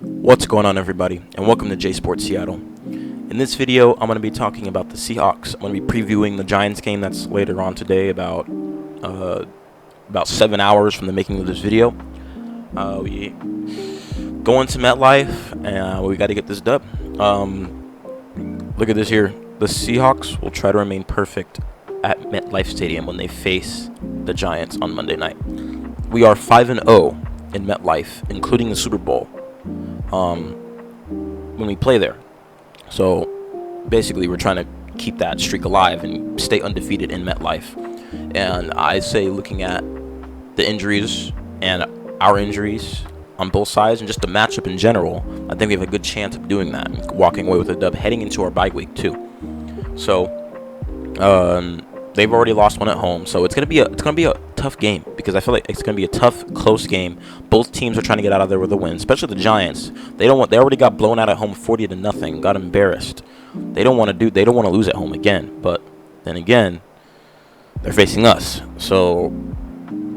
What's going on, everybody, and welcome to J Sports Seattle. In this video, I'm going to be talking about the Seahawks. I'm going to be previewing the Giants game that's later on today, about 7 hours from the making of this video. We go into MetLife, and we got to get this dub. Look at this here. The Seahawks will try to remain perfect at MetLife Stadium when they face the Giants on Monday night. We are 5-0 in MetLife, including the Super Bowl, when we play there. So basically, we're trying to keep that streak alive and stay undefeated in MetLife. And I say, looking at the injuries and our injuries on both sides and just the matchup in general, I think we have a good chance of doing that and walking away with a dub heading into our bye week too. So they've already lost one at home, so it's gonna be a tough game, because I feel like it's gonna be a tough, close game. Both teams are trying to get out of there with a win, especially the Giants. They already got blown out at home 40-0, got embarrassed. They don't want to lose at home again. But then again, they're facing us, so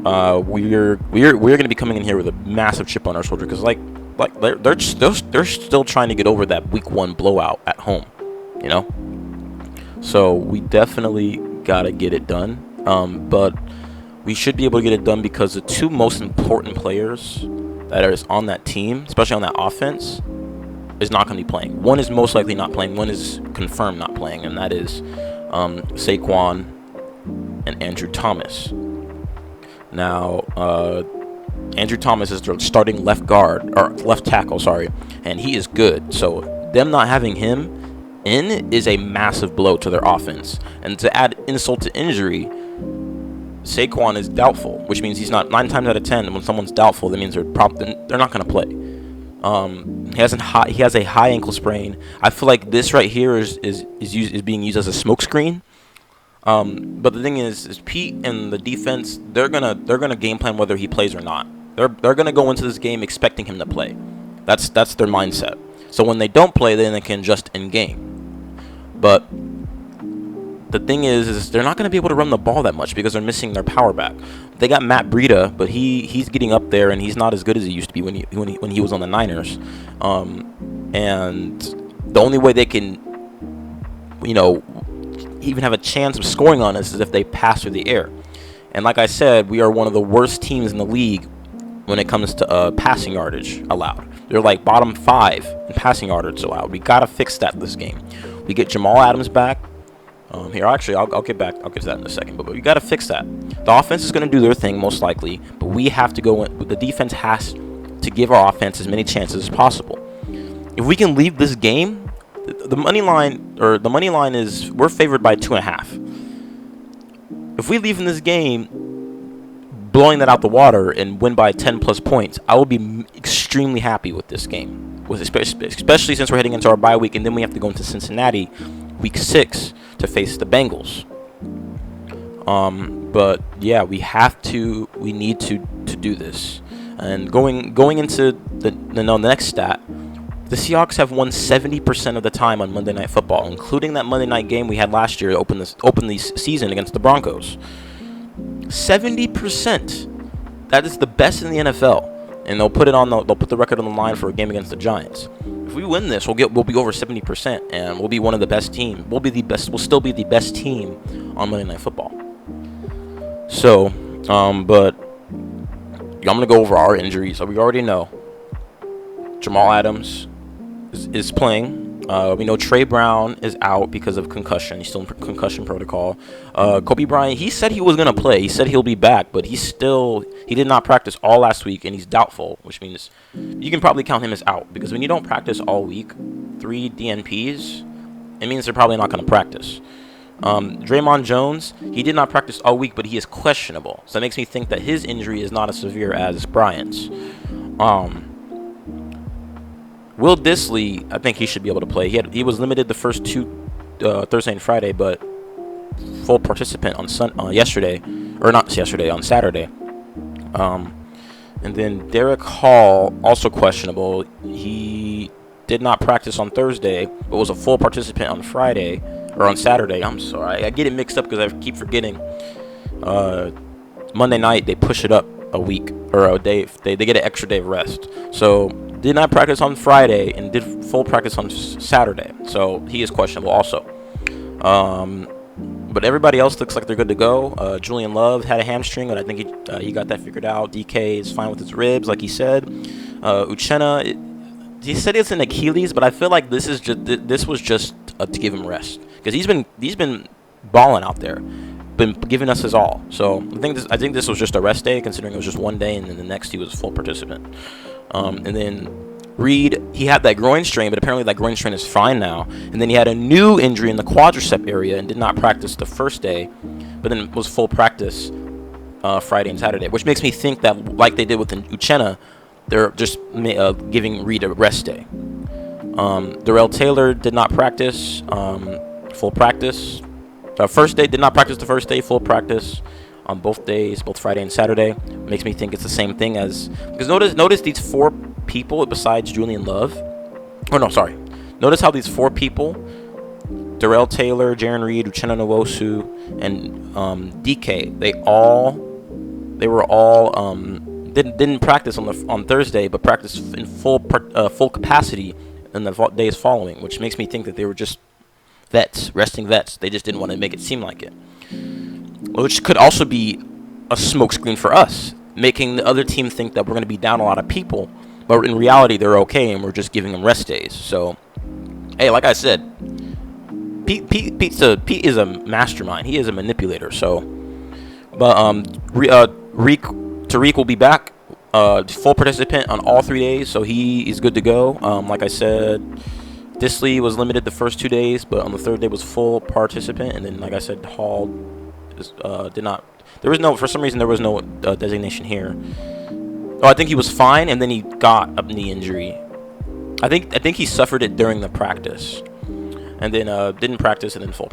we're gonna be coming in here with a massive chip on our shoulder, because they're still trying to get over that week 1 blowout at home, you know. So we definitely gotta get it done, but we should be able to get it done because the two most important players that are on that team, especially on that offense, is not going to be playing. One is most likely not playing. One is confirmed not playing, and that is Saquon and Andrew Thomas. Now, Andrew Thomas is their starting left tackle, and he is good. So them not having him in is a massive blow to their offense. And to add insult to injury, Saquon is doubtful, which means he's not. 9 times out of 10, when someone's doubtful, that means they're not going to play. He has a high ankle sprain. I feel like this right here is being used as a smokescreen. But the thing is Pete and the defense, they're gonna game plan whether he plays or not. They're gonna go into this game expecting him to play. That's their mindset. So when they don't play, then they can adjust in game. But the thing is they're not going to be able to run the ball that much because they're missing their power back. They got Matt Breida, but he's getting up there, and he's not as good as he used to be when he was on the Niners. And the only way they can, even have a chance of scoring on us is if they pass through the air. And like I said, we are one of the worst teams in the league when it comes to passing yardage allowed. They're like bottom 5 in passing yardage allowed. We gotta fix that this game. We get Jamal Adams back. I'll get to that in a second. But we gotta fix that. The offense is gonna do their thing most likely, but we have to go in. The defense has to give our offense as many chances as possible. If we can leave this game, the money line is we're favored by 2.5. If we leave in this game, blowing that out the water and win by 10+ points, I will be extremely happy with this game, especially since we're heading into our bye week, and then we have to go into Cincinnati week 6 to face the Bengals. But yeah, we need to do this. And going into the next stat, the Seahawks have won 70% of the time on Monday Night Football, including that Monday night game we had last year to open the season against the Broncos. 70%. That is the best in the NFL, and they'll put the record on the line for a game against the Giants. If we win this, we'll be over 70%, and we'll be one of the best teams. We'll still be the best team on Monday Night Football. So, but I'm gonna go over our injuries. So we already know Jamal Adams is playing. We know Trey Brown is out because of concussion. He's still in concussion protocol. Kobe Bryant, he said he was going to play. He said he'll be back, but he did not practice all last week, and he's doubtful, which means you can probably count him as out, because when you don't practice all week, 3 DNPs, it means they're probably not going to practice. Draymond Jones, he did not practice all week, but he is questionable. So that makes me think that his injury is not as severe as Bryant's. Will Dissly, I think he should be able to play. He was limited the first 2 Thursday and Friday, but full participant on Saturday. And then Derek Hall, also questionable. He did not practice on Thursday, but was a full participant on Saturday. I'm sorry, I get it mixed up because I keep forgetting. Monday night they push it up a week or a day. They get an extra day of rest. So did not practice on Friday and did full practice on Saturday. So he is questionable also. But everybody else looks like they're good to go. Julian Love had a hamstring, but I think he got that figured out. DK is fine with his ribs, like he said. Uchenna, he said it's an Achilles, but I feel like this was just to give him rest, because he's been balling out there, been giving us his all. So I think this was just a rest day, considering it was just one day, and then the next he was a full participant. And then Reed, he had that groin strain, but apparently that groin strain is fine now. And then he had a new injury in the quadricep area and did not practice the first day, but then was full practice Friday and Saturday, which makes me think that, like they did with Uchenna, they're just giving Reed a rest day. Darrell Taylor did not practice full practice. First day, did not practice the first day, full practice on both days, both Friday and Saturday. Makes me think it's the same thing as, because notice these 4 people besides Julian Love. Oh no, sorry. Notice how these 4 people, Darrell Taylor, Jaron Reed, Uchenna Nwosu, and DK, they were all didn't practice on Thursday, but practiced in full capacity in the days following, which makes me think that they were just resting vets. They just didn't want to make it seem like it, which could also be a smokescreen for us, making the other team think that we're going to be down a lot of people, but in reality they're okay and we're just giving them rest days. So, hey, like I said, Pete is a mastermind. He is a manipulator. So, but Tariq will be back, full participant on all 3 days, so he is good to go. Like I said, Disley was limited the first 2 days, but on the 3rd day was full participant. And then, like I said, Hall did not. For some reason, there was no designation here. Oh, I think he was fine, and then he got a knee injury. I think he suffered it during the practice, and then didn't practice, and then full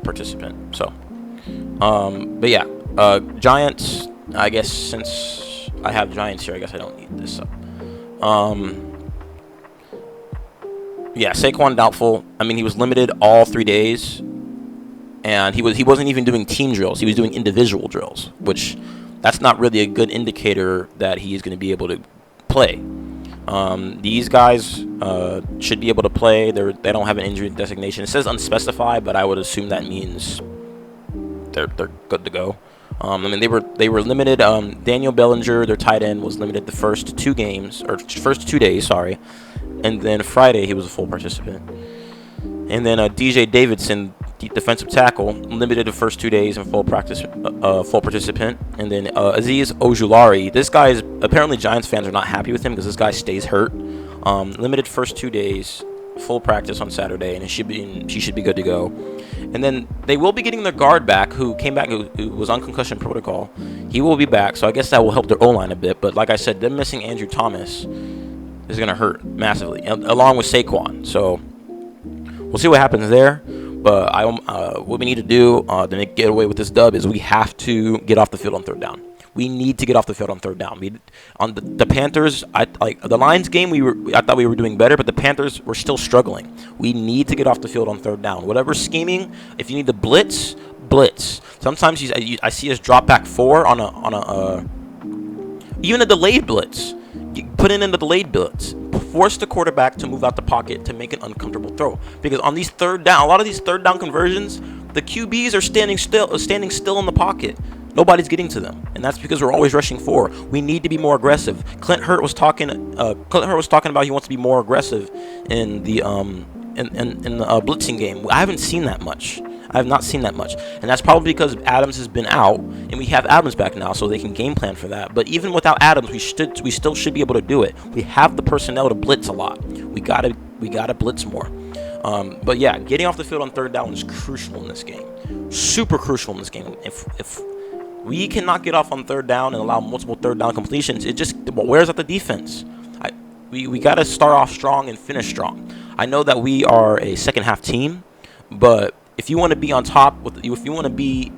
participant. So, but yeah, Giants. I guess since I have Giants here, I guess I don't need this up. Yeah, Saquon doubtful. I mean, he was limited all 3 days, and he wasn't even doing team drills. He was doing individual drills, which that's not really a good indicator that he's going to be able to play. These guys should be able to play. They don't have an injury designation. It says unspecified, but I would assume that means they're good to go. I mean, they were limited. Daniel Bellinger, their tight end, was limited the first 2 days. Sorry, and then Friday he was a full participant. And then DJ Davidson, defensive tackle, limited the first 2 days and full participant. And then Azeez Ojulari, this guy is apparently Giants fans are not happy with him because this guy stays hurt. Limited first 2 days, full practice on Saturday, and she should be good to go. And then they will be getting their guard back, who came back, who was on concussion protocol. He will be back, so I guess that will help their O-line a bit. But like I said, them missing Andrew Thomas is going to hurt massively, along with Saquon. So we'll see what happens there. But what we need to do to get away with this dub is we have to get off the field on 3rd down. We need to get off the field on 3rd down. On the Panthers, the Lions game, I thought we were doing better, but the Panthers were still struggling. We need to get off the field on 3rd down. Whatever scheming, if you need to blitz. Sometimes I see us drop back 4 on even a delayed blitz. Put in a delayed blitz. Force the quarterback to move out the pocket to make an uncomfortable throw. Because on these 3rd down, a lot of these 3rd down conversions, the QBs are standing still in the pocket. Nobody's getting to them, and that's because we're always rushing 4. We need to be more aggressive. Clint Hurt was talking about he wants to be more aggressive in the blitzing game. I haven't seen that much. I have not seen that much, and that's probably because Adams has been out, and we have Adams back now, so they can game plan for that. But even without Adams, we still should be able to do it. We have the personnel to blitz a lot. We gotta blitz more. But yeah, getting off the field on 3rd down is crucial in this game. Super crucial in this game. If we cannot get off on 3rd down and allow multiple 3rd down completions, it just wears out the defense. We got to start off strong and finish strong. I know that we are a second half team, but if you want to be on top, if you want to be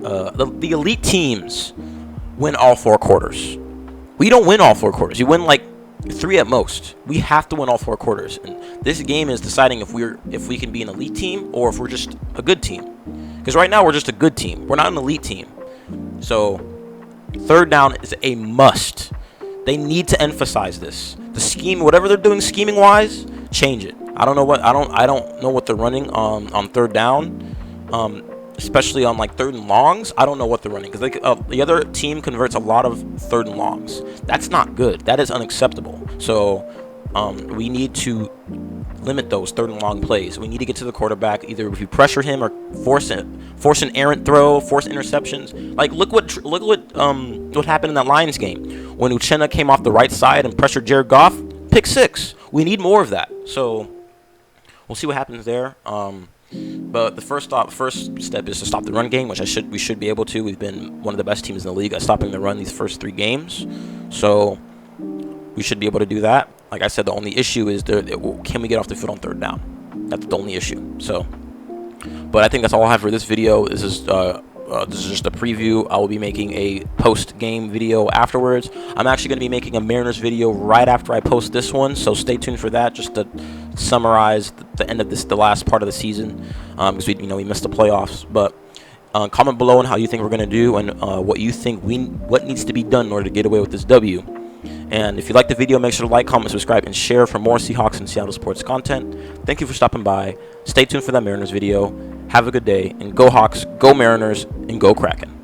the elite teams, win all 4 quarters. We don't win all 4 quarters. You win like 3 at most. We have to win all 4 quarters. And this game is deciding if we can be an elite team or if we're just a good team. Because right now we're just a good team. We're not an elite team. So 3rd down is a must. They need to emphasize this. The scheme, whatever they're doing scheming wise, change it. I don't know what they're running on third down, especially on like third and longs. I don't know what they're running because the other team converts a lot of third and longs. That's not good. That is unacceptable. So we need to limit those third and long plays. We need to get to the quarterback, either if you pressure him or force an errant throw, force interceptions. Like look what happened in that Lions game when Uchenna came off the right side and pressured Jared Goff, pick 6. We need more of that. So we'll see what happens there. But the first step is to stop the run game, which we should be able to. We've been one of the best teams in the league at stopping the run these first 3 games, so we should be able to do that. Like I said, the only issue is can we get off the field on third down? That's the only issue. So, but I think that's all I have for this video. This is just a preview. I will be making a post-game video afterwards. I'm actually going to be making a Mariners video right after I post this one, so stay tuned for that, just to summarize the end of the last part of the season, because we missed the playoffs. But comment below on how you think we're going to do and what you think what needs to be done in order to get away with this W. And if you like the video, make sure to like, comment, subscribe, and share for more Seahawks and Seattle sports content. Thank you for stopping by. Stay tuned for that Mariners video. Have a good day, and go Hawks, go Mariners, and go Kraken.